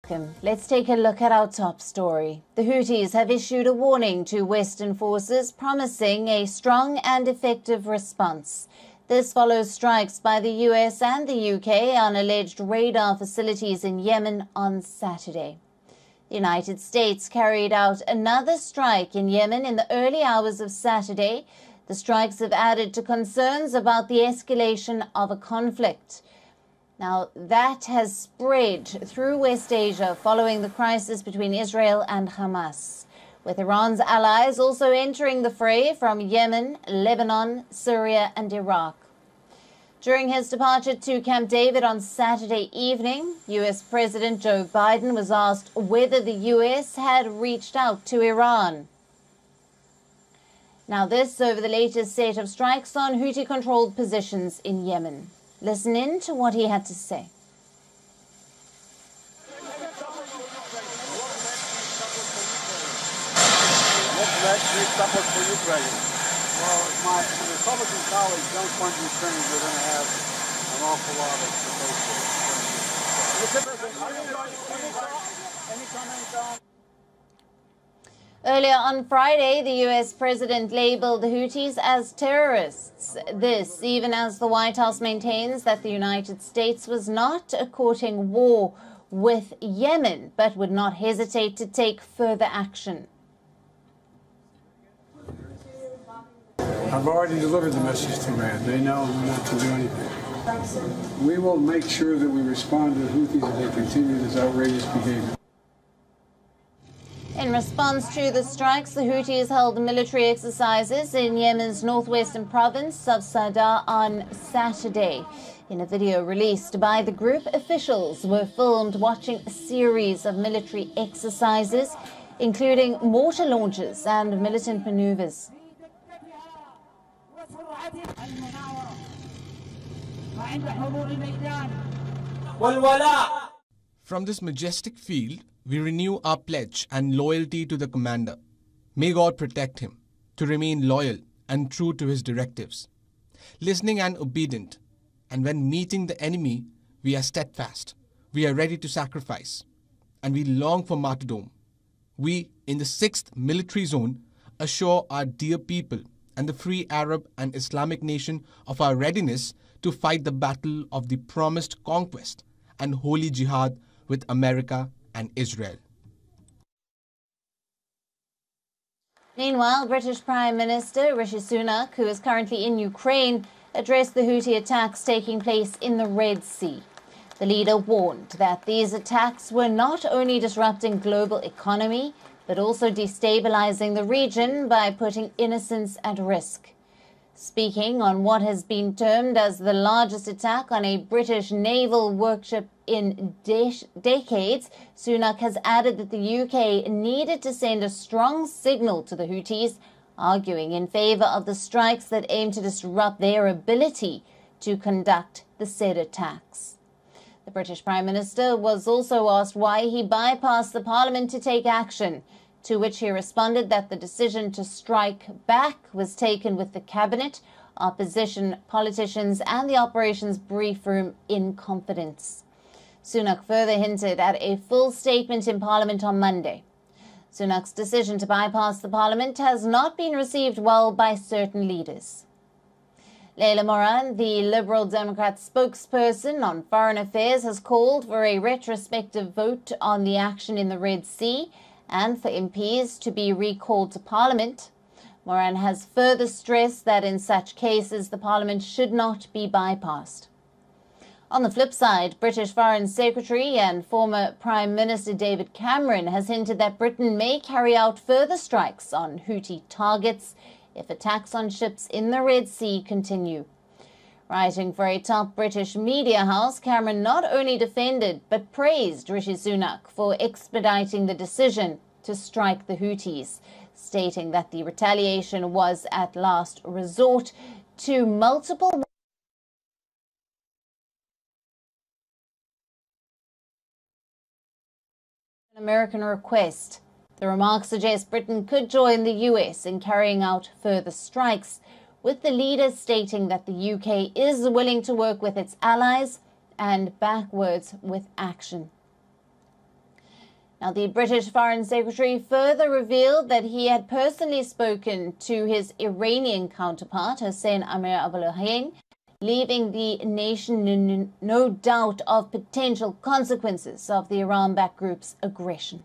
welcome. Let's take a look at our top story. The Houthis have issued a warning to Western forces, promising a strong and effective response. This follows strikes by the US and the UK on alleged radar facilities in Yemen on Saturday. The United States carried out another strike in Yemen in the early hours of Saturday. The strikes have added to concerns about the escalation of a conflict. Now, that has spread through West Asia following the crisis between Israel and Hamas, with Iran's allies also entering the fray from Yemen, Lebanon, Syria and Iraq. During his departure to Camp David on Saturday evening, US President Joe Biden was asked whether the US had reached out to Iran. Now, this over the latest set of strikes on Houthi-controlled positions in Yemen. Listen in to what he had to say. What led to support for Ukraine? Well, my Republican colleagues don't fund Ukraine. We're going to have an awful lot of support. Any comments on? Earlier on Friday, the US president labeled the Houthis as terrorists. This, even as the White House maintains that the United States was not courting war with Yemen, but would not hesitate to take further action. I've already delivered the message to Iran. They know not to do anything. We will make sure that we respond to the Houthis if they continue this outrageous behavior. In response to the strikes, the Houthis held military exercises in Yemen's northwestern province of Sadr on Saturday. In a video released by the group, officials were filmed watching a series of military exercises, including mortar launches and militant maneuvers. From this majestic field, we renew our pledge and loyalty to the commander. May God protect him, to remain loyal and true to his directives, listening and obedient. And when meeting the enemy, we are steadfast. We are ready to sacrifice. And we long for martyrdom. We, in the 6th Military Zone, assure our dear people and the free Arab and Islamic nation of our readiness to fight the battle of the promised conquest and holy jihad with America and Israel. Meanwhile, British Prime Minister Rishi Sunak, who is currently in Ukraine, addressed the Houthi attacks taking place in the Red Sea. The leader warned that these attacks were not only disrupting global economy, but also destabilizing the region by putting innocents at risk. Speaking on what has been termed as the largest attack on a British naval workship in decades, Sunak has added that the UK needed to send a strong signal to the Houthis, arguing in favour of the strikes that aim to disrupt their ability to conduct the said attacks. The British Prime Minister was also asked why he bypassed the Parliament to take action, to which he responded that the decision to strike back was taken with the Cabinet, opposition politicians and the operations brief room in confidence. Sunak further hinted at a full statement in Parliament on Monday. Sunak's decision to bypass the Parliament has not been received well by certain leaders. Layla Moran, the Liberal Democrat spokesperson on foreign affairs, has called for a retrospective vote on the action in the Red Sea and for MPs to be recalled to Parliament. Moran has further stressed that in such cases the Parliament should not be bypassed. On the flip side, British Foreign Secretary and former Prime Minister David Cameron has hinted that Britain may carry out further strikes on Houthi targets if attacks on ships in the Red Sea continue. Writing for a top British media house, Cameron not only defended but praised Rishi Sunak for expediting the decision to strike the Houthis, stating that the retaliation was at last resort to multiple American request. The remarks suggest Britain could join the US in carrying out further strikes, with the leader stating that the UK is willing to work with its allies and backwards with action. Now, the British Foreign Secretary further revealed that he had personally spoken to his Iranian counterpart, Hossein Amir-Abdollahian, leaving the nation in no doubt of potential consequences of the Iran-backed group's aggression.